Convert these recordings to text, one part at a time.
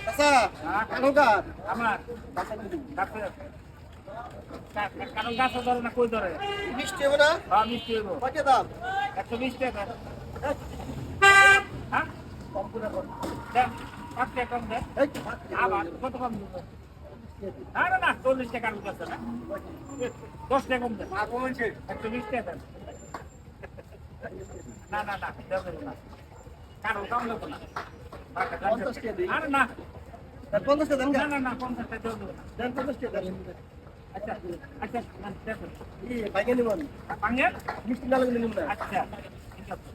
আচ্ছা কালো গাছ আমার কারণ গাছে ধরে না কই ধরে মিষ্টি হবে না? হ্যাঁ মিষ্টি হইব কত দাম? 120 টাকা হ্যাঁ কম করে কর দেন 5 টাকা কম দেন আবার কত কম দিবেন না না না 40 টাকা কারণ গাছ না 10 টাকা কম দেন আর কমছে 120 টাকা দেন না না না দেবেন না কারণ কম দেব না 50 টাকা দিই। আরে না 50 টাকা দাম না না না 50 টাকা দেব না দেন 50 টাকা দেন। আচ্ছা আচ্ছা না দেখুন ই ভাইকে নিবন বাঙের মিষ্টি না লাগলে নিব না। আচ্ছা ঠিক আছে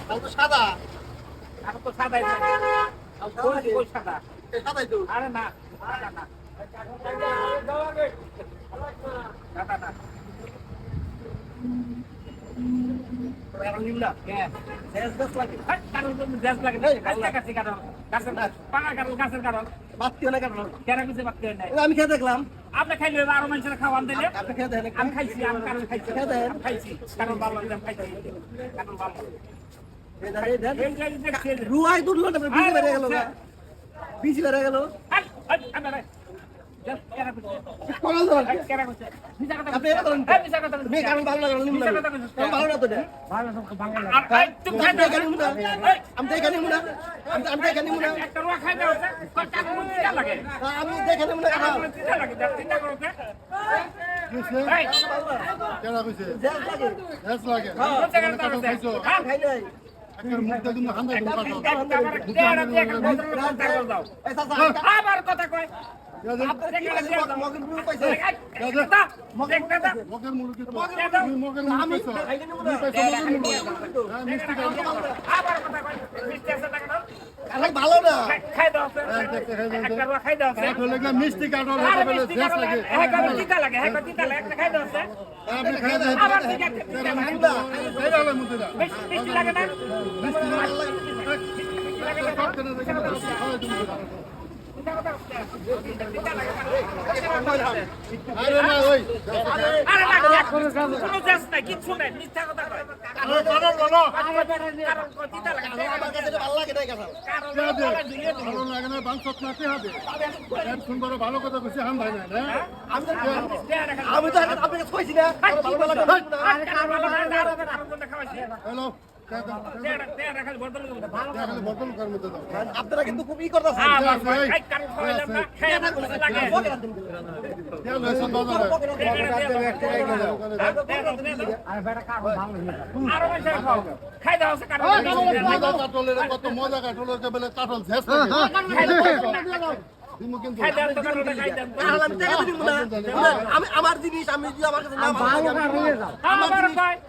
কাল তো সাদা আর তো সাদাই থাকে আর কোন সাদা সাদাই তো আরে না সাদা না সাদা না কারণ নিব না কে শেষ গাছ লাগে হাট কারণ তো দেশ লাগে কাছে কারণ গাছের না পাকা কারণ গাছের কারণ বাতিও না কারণ কেন কিছু বাদ করে নাই আমি খেয়ে দেখলাম আপনি খাইলে আরো মানুষের খাওয়ান দিলে আপনি খেয়ে দেখেন আমি খাইছি আমি কারণ খাইছি আমি খাইছি কারণ ভালো লাগে খাইছি কারণ ভালো এই দেন এই যে দেখছি রুয়াই দুধ লোটা বিজি বেড়ে গেল না বিজি বেড়ে গেল হাট হাট আমরা জাস্ট কেন কিছু কল দাও কেন কিছু মিছা কথা আপনি এটা করেন এই মিছা কথা তুমি কারণ ভালো লাগে নিব না কারণ ভালো না তো এটা ভালো সব বাংলা আর চুপ খাই আমি এখানে নিব না আমি এখানে নিব না আমি এখানে নিব না একটা রুয়া খাই দাও কত টাকা লাগে আমি এখানে নিব না চিন্তা লাগে চিন্তা করো কে এই কেডা কইছে জেল লাগে গ্যাস লাগে কোন জায়গায় দাও খাইছো হ্যাঁ খাই নাই একবার মুখ দেখুন হান্দা দিন কাটো এই চাচা আবার কথা কয় মগের বুড়ো পাইছে মগের মুরগি তো তুমি মগের মুরগি পাইছো খাইলে নিব না তুমি পাইছো মগের মুরগি হ্যাঁ মিষ্টি খাও আবার কথা কয় মিষ্টি আছে টাকা দাও আরে ভালো না খাই দাও একটা রুয়া খাই দাও কাঠ হলে না মিষ্টি কাঠ হলে আরে বলে মিষ্টি গ্যাস কারো লাগে হ্যাঁ কারো চিন্তা লাগে হ্যাঁ চিন্তা লাগে একটা খাই দাও আপনি খাই দেন আবার ঠিক আছে এই হলো মুতে দাও মিষ্টি লাগে না মিষ্টি লাগে কত কেন দেখে আরে না ওই আরে না কোনো জাস নাই কিছু নাই মিথ্যা কথা কয় কারণ বলো কারণ চিন্তা লাগে আমার কাছে ভালো লাগে না কারণ ভালো লাগে না বাংশত নাতে হবে এক সুন্দর ভালো কথা কইছে হাম ভাই না আমি তো আপনাকে কইছি না ভালো লাগে না হ্যালো বটল কর মধ্যে দাও আপনারা কিন্তু খুব ই করতেছেন তেল হয়েছে বাজারে কাটলের কত মজা কাটলের কে বলে কাটল ঝেস আমি আমার জিনিস আমি যদি আমার কাছে না ভালো লাগে